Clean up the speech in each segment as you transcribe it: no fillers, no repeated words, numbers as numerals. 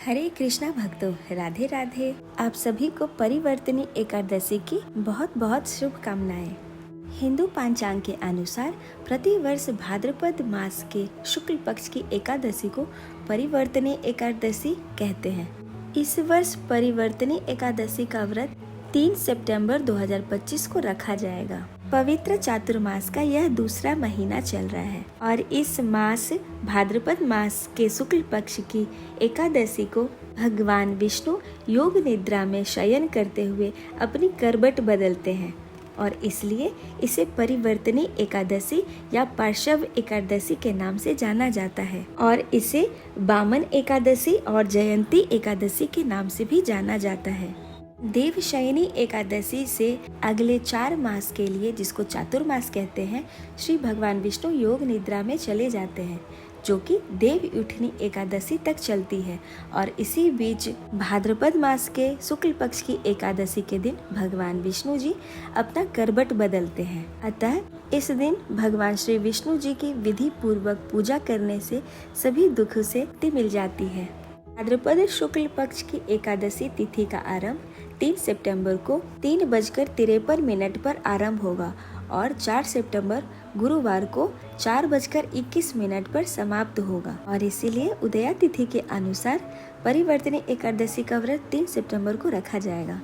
हरे कृष्णा भक्तों, राधे राधे। आप सभी को परिवर्तनी एकादशी की बहुत बहुत शुभकामनाएं। हिंदू पंचांग के अनुसार प्रतिवर्ष भाद्रपद मास के शुक्ल पक्ष की एकादशी को परिवर्तनी एकादशी कहते हैं। इस वर्ष परिवर्तनी एकादशी का व्रत 3 सितंबर 2025 को रखा जाएगा। पवित्र चातुर्मास का यह दूसरा महीना चल रहा है और इस मास भाद्रपद मास के शुक्ल पक्ष की एकादशी को भगवान विष्णु योग निद्रा में शयन करते हुए अपनी करवट बदलते हैं और इसलिए इसे परिवर्तनी एकादशी या पार्श्व एकादशी के नाम से जाना जाता है और इसे वामन एकादशी और जयंती एकादशी के नाम से भी जाना जाता है। देवशयनी एकादशी से अगले 4 मास के लिए, जिसको चातुर्मास कहते हैं, श्री भगवान विष्णु योग निद्रा में चले जाते हैं, जो कि देवउठनी एकादशी तक चलती है और इसी बीच भाद्रपद मास के शुक्ल पक्ष की एकादशी के दिन भगवान विष्णु जी अपना करवट बदलते हैं। अतः इस दिन भगवान श्री विष्णु जी की विधि पूर्वक पूजा करने से सभी दुख से मुक्ति मिल जाती है। भाद्रपद शुक्ल पक्ष की एकादशी तिथि का आरंभ 3 सितंबर को 3:53 पर आरंभ होगा और 4 सितंबर गुरुवार को 4:21 पर समाप्त होगा और इसीलिए उदया तिथि के अनुसार परिवर्तनी एकादशी का व्रत 3 सितंबर को रखा जाएगा।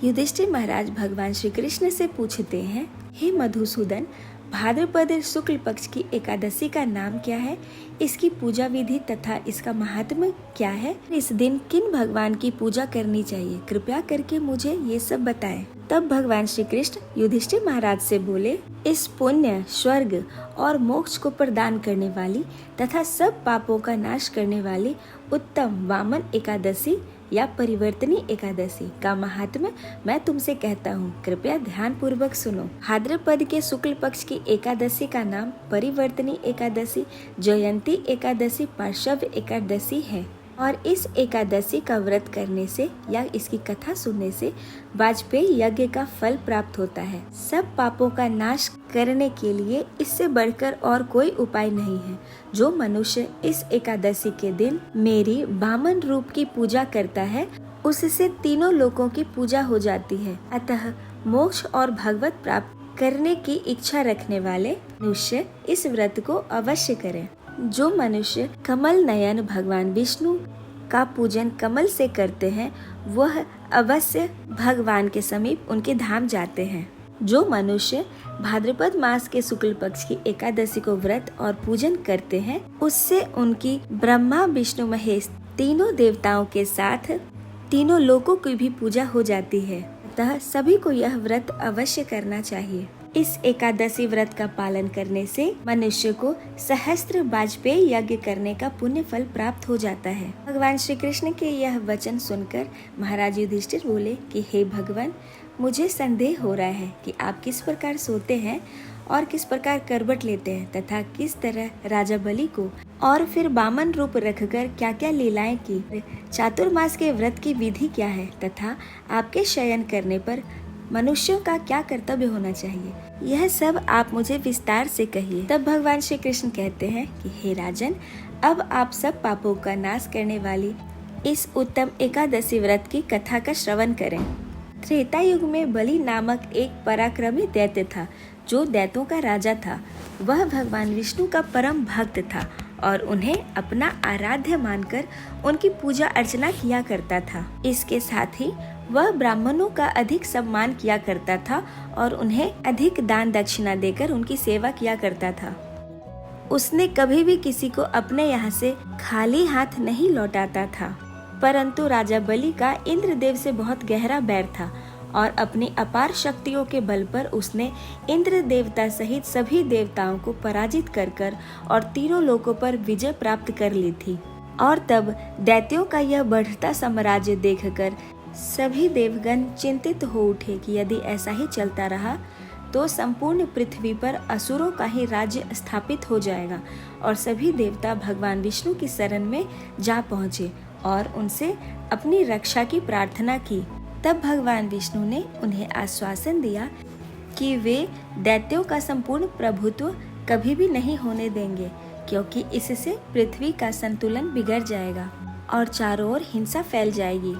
युधिष्ठिर महाराज भगवान श्री कृष्ण से पूछते हैं, हे मधुसूदन, भाद्रपद शुक्ल पक्ष की एकादशी का नाम क्या है, इसकी पूजा विधि तथा इसका महात्म्य क्या है, इस दिन किन भगवान की पूजा करनी चाहिए, कृपया करके मुझे ये सब बताएं। तब भगवान श्री कृष्ण युधिष्ठिर महाराज से बोले, इस पुण्य, स्वर्ग और मोक्ष को प्रदान करने वाली तथा सब पापों का नाश करने वाली उत्तम वामन एकादशी या परिवर्तनी एकादशी का महात्म्य मैं तुमसे कहता हूँ, कृपया ध्यान पूर्वक सुनो। भाद्रपद के शुक्ल पक्ष की एकादशी का नाम परिवर्तनी एकादशी, जयंती एकादशी, पार्श्व एकादशी है और इस एकादशी का व्रत करने से या इसकी कथा सुनने से वाजपेयी यज्ञ का फल प्राप्त होता है। सब पापों का नाश करने के लिए इससे बढ़कर और कोई उपाय नहीं है। जो मनुष्य इस एकादशी के दिन मेरी वामन रूप की पूजा करता है, उससे तीनों लोकों की पूजा हो जाती है। अतः मोक्ष और भगवत प्राप्त करने की इच्छा रखने वाले मनुष्य इस व्रत को अवश्य करें। जो मनुष्य कमल नयन भगवान विष्णु का पूजन कमल से करते हैं, वह अवश्य भगवान के समीप उनके धाम जाते हैं। जो मनुष्य भाद्रपद मास के शुक्ल पक्ष की एकादशी को व्रत और पूजन करते हैं, उससे उनकी ब्रह्मा विष्णु महेश तीनों देवताओं के साथ तीनों लोकों की भी पूजा हो जाती है। अतः सभी को यह व्रत अवश्य करना चाहिए। इस एकादशी व्रत का पालन करने से मनुष्य को सहस्त्र वाजपेयी यज्ञ करने का पुण्य फल प्राप्त हो जाता है। भगवान श्री कृष्ण के यह वचन सुनकर महाराज युधिष्ठिर बोले कि हे भगवान, मुझे संदेह हो रहा है कि आप किस प्रकार सोते हैं और किस प्रकार करवट लेते हैं तथा किस तरह राजा बलि को और फिर वामन रूप रखकर क्या क्या लीलाएं की, चातुर्मास के व्रत की विधि क्या है तथा आपके शयन करने पर मनुष्यों का क्या कर्तव्य होना चाहिए, यह सब आप मुझे विस्तार से कहिए। तब भगवान श्री कृष्ण कहते हैं कि हे राजन, अब आप सब पापों का नाश करने वाली इस उत्तम एकादशी व्रत की कथा का श्रवण करें। त्रेता युग में बलि नामक एक पराक्रमी दैत्य था, जो दैत्यों का राजा था। वह भगवान विष्णु का परम भक्त था और उन्हें अपना आराध्य मानकर उनकी पूजा अर्चना किया करता था। इसके साथ ही वह ब्राह्मणों का अधिक सम्मान किया करता था और उन्हें अधिक दान दक्षिणा देकर उनकी सेवा किया करता था। उसने कभी भी किसी को अपने यहाँ से खाली हाथ नहीं लौटाता था। परंतु राजा बलि का इंद्रदेव से बहुत गहरा बैर था और अपनी अपार शक्तियों के बल पर उसने इंद्र देवता सहित सभी देवताओं को पराजित कर और तीनों लोकों पर विजय प्राप्त कर ली थी। और तब दैत्यों का यह बढ़ता साम्राज्य देखकर सभी देवगण चिंतित हो उठे कि यदि ऐसा ही चलता रहा तो संपूर्ण पृथ्वी पर असुरों का ही राज्य स्थापित हो जाएगा और सभी देवता भगवान विष्णु की शरण में जा पहुँचे और उनसे अपनी रक्षा की प्रार्थना की। तब भगवान विष्णु ने उन्हें आश्वासन दिया कि वे दैत्यों का संपूर्ण प्रभुत्व कभी भी नहीं होने देंगे, क्योंकि इससे पृथ्वी का संतुलन बिगड़ जाएगा और चारों ओर हिंसा फैल जाएगी।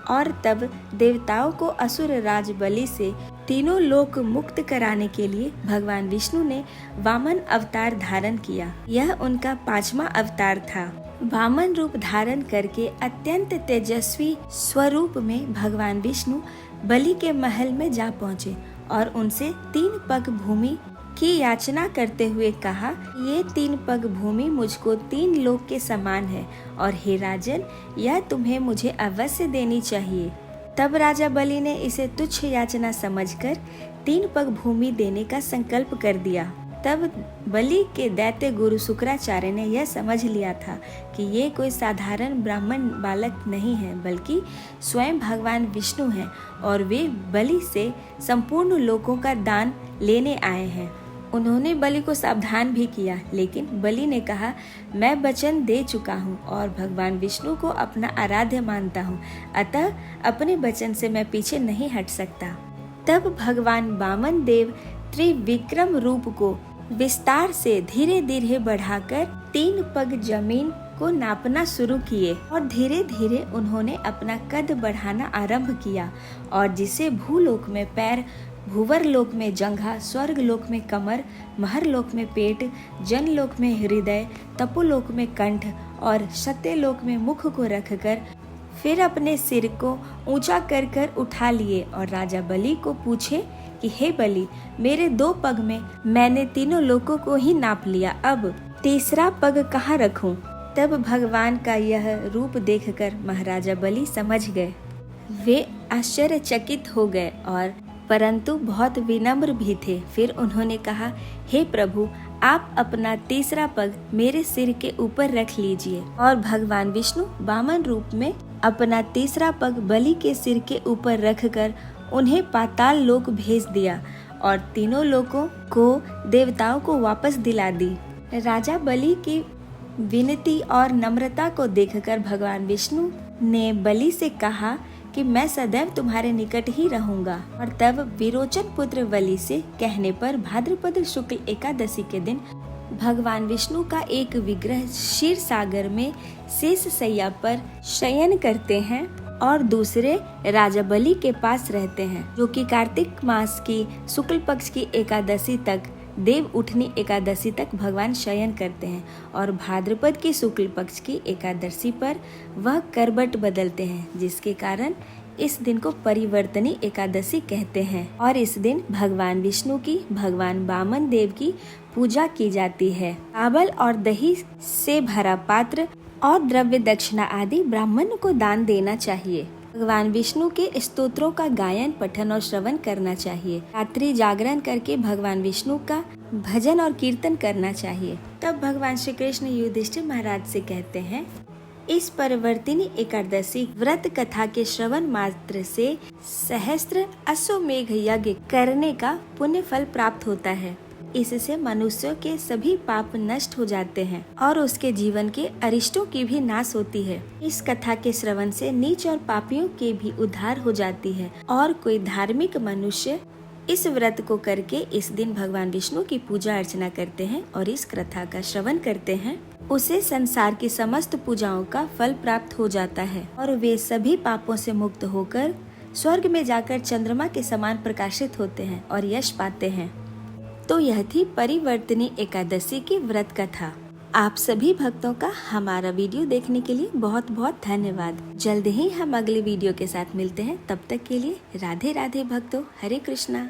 और तब देवताओं को असुर राज बलि से तीनों लोक मुक्त कराने के लिए भगवान विष्णु ने वामन अवतार धारण किया। यह उनका 5वां अवतार था। वामन रूप धारण करके अत्यंत तेजस्वी स्वरूप में भगवान विष्णु बलि के महल में जा पहुँचे और उनसे 3 पग भूमि की याचना करते हुए कहा, ये 3 पग भूमि मुझको 3 लोक के समान है और हे राजन, यह तुम्हें मुझे अवश्य देनी चाहिए। तब राजा बलि ने इसे तुच्छ याचना समझकर 3 पग भूमि देने का संकल्प कर दिया। तब बलि के दैत्य गुरु शुक्राचार्य ने यह समझ लिया था कि ये कोई साधारण ब्राह्मण बालक नहीं है, बल्कि स्वयं भगवान विष्णु हैं और वे बलि से संपूर्ण लोकों का दान लेने आए हैं। उन्होंने बलि को सावधान भी किया, लेकिन बलि ने कहा, मैं वचन दे चुका हूँ और भगवान विष्णु को अपना आराध्य मानता हूँ, अतः अपने वचन से मैं पीछे नहीं हट सकता। तब भगवान वामन देव त्रिविक्रम रूप को विस्तार से धीरे धीरे बढ़ाकर 3 पग जमीन को नापना शुरू किए और धीरे धीरे उन्होंने अपना कद बढ़ाना आरंभ किया और जिसे भूलोक में पैर, भूवर लोक में जंघा, स्वर्ग लोक में कमर, महर लोक में पेट, जन लोक में हृदय, तपोलोक में कंठ और सत्यलोक में मुख को रखकर फिर अपने सिर को ऊंचा कर कर उठा लिए और राजा बलि को पूछे कि हे बलि, मेरे 2 पग में मैंने तीनों लोकों को ही नाप लिया, अब तीसरा पग कहाँ रखूं? तब भगवान का यह रूप देखकर महाराजा बलि समझ गए। वे आश्चर्यचकित हो गए और परंतु बहुत विनम्र भी थे। फिर उन्होंने कहा, हे प्रभु, आप अपना तीसरा पग मेरे सिर के ऊपर रख लीजिए। और भगवान विष्णु वामन रूप में अपना तीसरा पग बलि के सिर के ऊपर रखकर उन्हें पाताल लोक भेज दिया और तीनों लोकों को देवताओं को वापस दिला दी। राजा बलि की विनती और नम्रता को देखकर भगवान विष्णु ने बलि से कहा कि मैं सदैव तुम्हारे निकट ही रहूंगा। और तब विरोचन पुत्र बलि से कहने पर भाद्रपद शुक्ल एकादशी के दिन भगवान विष्णु का एक विग्रह क्षीर सागर में शेष शैया पर शयन करते हैं और दूसरे राजा बलि के पास रहते हैं, जो कि कार्तिक मास की शुक्ल पक्ष की एकादशी तक, देव उठनी एकादशी तक भगवान शयन करते हैं और भाद्रपद की शुक्ल पक्ष की एकादशी पर वह करबट बदलते हैं, जिसके कारण इस दिन को परिवर्तनी एकादशी कहते हैं। और इस दिन भगवान विष्णु की, भगवान वामन देव की पूजा की जाती है। चावल और दही से भरा पात्र और द्रव्य दक्षिणा आदि ब्राह्मण को दान देना चाहिए। भगवान विष्णु के स्तोत्रों का गायन, पठन और श्रवण करना चाहिए। रात्रि जागरण करके भगवान विष्णु का भजन और कीर्तन करना चाहिए। तब भगवान श्री कृष्ण युधिष्ठिर महाराज से कहते हैं, इस परिवर्तिनी एकादशी व्रत कथा के श्रवण मात्र से सहस्त्र अश्वमेघ यज्ञ करने का पुण्य फल प्राप्त होता है। इससे मनुष्यों के सभी पाप नष्ट हो जाते हैं और उसके जीवन के अरिष्टों की भी नाश होती है। इस कथा के श्रवण से नीच और पापियों के भी उद्धार हो जाती है और कोई धार्मिक मनुष्य इस व्रत को करके इस दिन भगवान विष्णु की पूजा अर्चना करते हैं और इस कथा का श्रवण करते हैं, उसे संसार की समस्त पूजाओं का फल प्राप्त हो जाता है और वे सभी पापों से मुक्त होकर स्वर्ग में जाकर चंद्रमा के समान प्रकाशित होते हैं और यश पाते हैं। तो यह थी परिवर्तिनी एकादशी की व्रत कथा। आप सभी भक्तों का हमारा वीडियो देखने के लिए बहुत बहुत धन्यवाद। जल्द ही हम अगले वीडियो के साथ मिलते हैं। तब तक के लिए राधे राधे भक्तों, हरे कृष्णा।